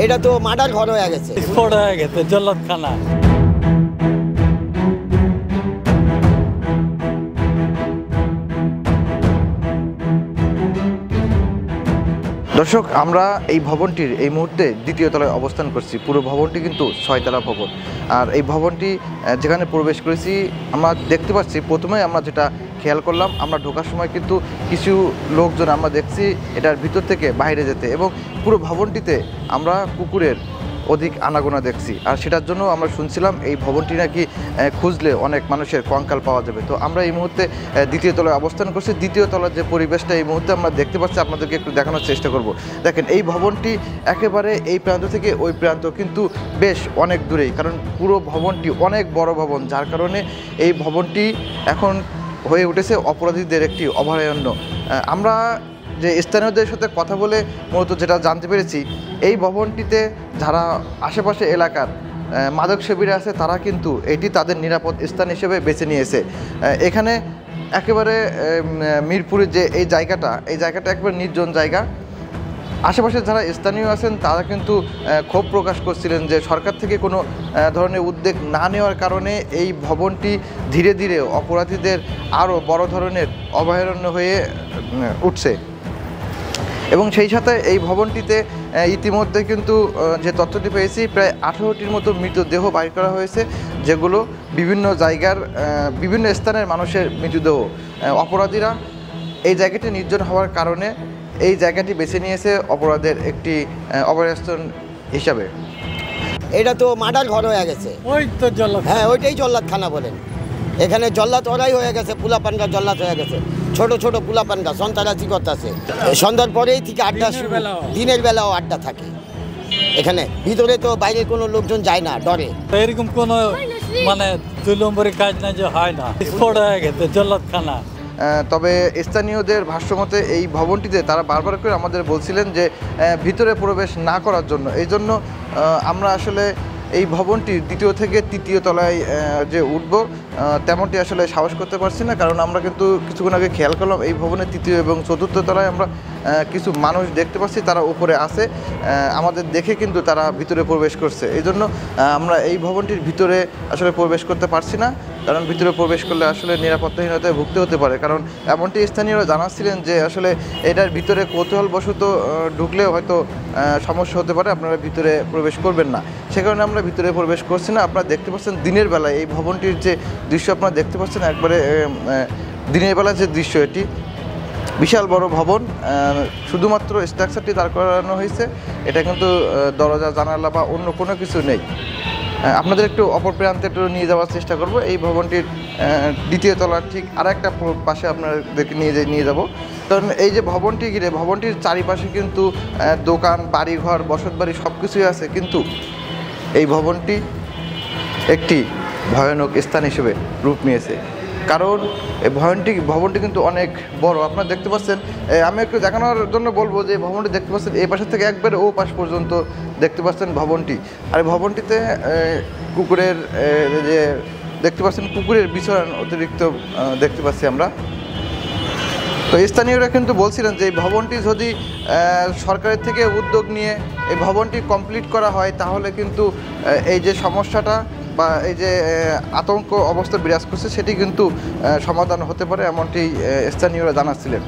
এটা তো মার্ডার ঘর হয়ে গেছে, স্পট হয়ে গেছে, জল্লাদখানা। দর্শক, আমরা এই ভবনটির এই মুহূর্তে দ্বিতীয় তলায় অবস্থান করছি। পুরো ভবনটি কিন্তু 6 তলা ভবন। আর এই ভবনটি যেখানে প্রবেশ করেছি আমরা দেখতে পাচ্ছি, প্রথমেই আমরা যেটা খেয়াল করলাম, আমরা ঢোকার সময় কিন্তু কিছু লোকজন আমরা দেখছি এটার ভিতর থেকে বাইরে যেতে, এবং পুরো ভবনটিতে আমরা কুকুরের অধিক আনাগোনা দেখছি। আর সেটার জন্য আমরা শুনছিলাম এই ভবনটি নাকি খুঁজলে অনেক মানুষের কঙ্কাল পাওয়া যাবে। তো আমরা এই মুহূর্তে দ্বিতীয় তলায় অবস্থান করছি। দ্বিতীয় তলার যে পরিবেশটা এই মুহূর্তে আমরা দেখতে পাচ্ছি, আপনাদেরকে একটু দেখানোর চেষ্টা করব। দেখেন, এই ভবনটি একেবারে এই প্রান্ত থেকে ওই প্রান্ত কিন্তু বেশ অনেক দূরেই, কারণ পুরো ভবনটি অনেক বড় ভবন, যার কারণে এই ভবনটি এখন হয়ে উঠেছে অপরাধীদের একটি অভয়ারণ্য। আমরা যে স্থানীয়দের সাথে কথা বলে মূলত যেটা জানতে পেরেছি, এই ভবনটিতে যারা আশেপাশে এলাকার মাদকসেবীরা আছে তারা কিন্তু এটি তাদের নিরাপদ স্থান হিসেবে বেছে নিয়েছে। এখানে একেবারে মিরপুরের যে এই জায়গাটা একেবারে নির্জন জায়গা। আশেপাশে যারা স্থানীয় আছেন তারা কিন্তু ক্ষোভ প্রকাশ করছিলেন যে সরকার থেকে কোনো ধরনের উদ্যোগ না নেওয়ার কারণে এই ভবনটি ধীরে ধীরে অপরাধীদের আরও বড় ধরনের অভয়ারণ্য হয়ে উঠছে। এবং সেই সাথে এই ভবনটিতে ইতিমধ্যে কিন্তু যে তথ্যটি পেয়েছি, প্রায় 18টির মতো মৃতদেহ বাইর করা হয়েছে, যেগুলো বিভিন্ন জায়গার বিভিন্ন স্থানের মানুষের মৃতদেহ। অপরাধীরা এই জায়গাটি নির্জন হওয়ার কারণে এই জায়গাটি বেছে নিয়েছে অপরাধের একটি অভয়ারণ্য হিসাবে। এটা তো মার্ডার ঘর হয়ে গেছে। ওই তো জল্লাদ, হ্যাঁ, ওইটাই জল্লাদখানা বলেন। এখানে জল্লাদ ওরাই হয়ে গেছে, পুলাপানগা জল্লাদ হয়ে গেছে। ছোট ছোট পুলাপানগা সন্তানাচি করতেছে। সন্ধ্যার পরেই থেকে আড্ডা শুরু, দিনের বেলাও আড্ডা থাকে এখানে। ভিতরে তো বাইরে কোনো লোকজন যায় না, ডরে। এরকম কোনো মানে 2 নম্বরের কাজ না যে হয় না, স্পট হয়ে গেছে, জল্লাদখানা। তবে স্থানীয়দের ভাষ্যমতে এই ভবনটিতে তারা বারবার করে আমাদের বলছিলেন যে ভিতরে প্রবেশ না করার জন্য। এই জন্য আমরা আসলে এই ভবনটি দ্বিতীয় থেকে তৃতীয় তলায় যে উঠব তেমনটি আসলে সাহস করতে পারছি না, কারণ আমরা কিন্তু কিছুক্ষণ আগে খেয়াল করলাম এই ভবনের তৃতীয় এবং চতুর্থ তলায় আমরা কিছু মানুষ দেখতে পাচ্ছি, তারা উপরে আছে। আমাদের দেখে কিন্তু তারা ভিতরে প্রবেশ করছে। এই জন্য আমরা এই ভবনটির ভিতরে আসলে প্রবেশ করতে পারছি না, কারণ ভিতরে প্রবেশ করলে আসলে নিরাপত্তাহীনতায় ভুগতে হতে পারে। কারণ এমনটি স্থানীয়রা জানাচ্ছিলেন যে আসলে এটার ভিতরে কৌতূহলবশত ঢুকলেও হয়তো সমস্যা হতে পারে, আপনারা ভিতরে প্রবেশ করবেন না। সে কারণে আমরা ভিতরে প্রবেশ করছি না। আপনারা দেখতে পাচ্ছেন দিনের বেলায় এই ভবনটির যে দৃশ্য আপনারা দেখতে পাচ্ছেন, একবারে দিনের বেলা যে দৃশ্য, এটি বিশাল বড় ভবন। শুধুমাত্র স্ট্রাকচারটি দাঁড় করানো হয়েছে, এটা কিন্তু দরজা জানালা বা অন্য কোনো কিছু নেই। আপনাদের একটু অপর প্রান্তে একটু নিয়ে যাওয়ার চেষ্টা করব। এই ভবনটির দ্বিতীয় তলার ঠিক আর একটা পাশে আপনাদেরকে নিয়ে যাব। কারণ এই যে ভবনটি ঘিরে, ভবনটির চারিপাশে কিন্তু দোকান, বাড়িঘর, বসতবাড়ি সব কিছুই আছে, কিন্তু এই ভবনটি একটি ভয়ানক স্থান হিসেবে রূপ নিয়েছে। কারণ এই ভবনটি কিন্তু অনেক বড়। আপনারা দেখতে পাচ্ছেন, আমি একটু দেখানোর জন্য বলবো যে ভবনটি দেখতে পাচ্ছেন এই পাশের থেকে একবারে ও পাশ পর্যন্ত দেখতে পাচ্ছেন ভবনটি। আর ভবনটিতে কুকুরের যে দেখতে পাচ্ছেন, কুকুরের বিচরণ অতিরিক্ত দেখতে পাচ্ছি আমরা। তো স্থানীয়রা কিন্তু বলছিলেন যে এই ভবনটি যদি সরকারের থেকে উদ্যোগ নিয়ে এই ভবনটি কমপ্লিট করা হয়, তাহলে কিন্তু এই যে সমস্যাটা বা এই যে আতঙ্ক অবস্থা বিরাজ করছে সেটি কিন্তু সমাধান হতে পারে, এমনটি স্থানীয়রা জানাচ্ছিলেন।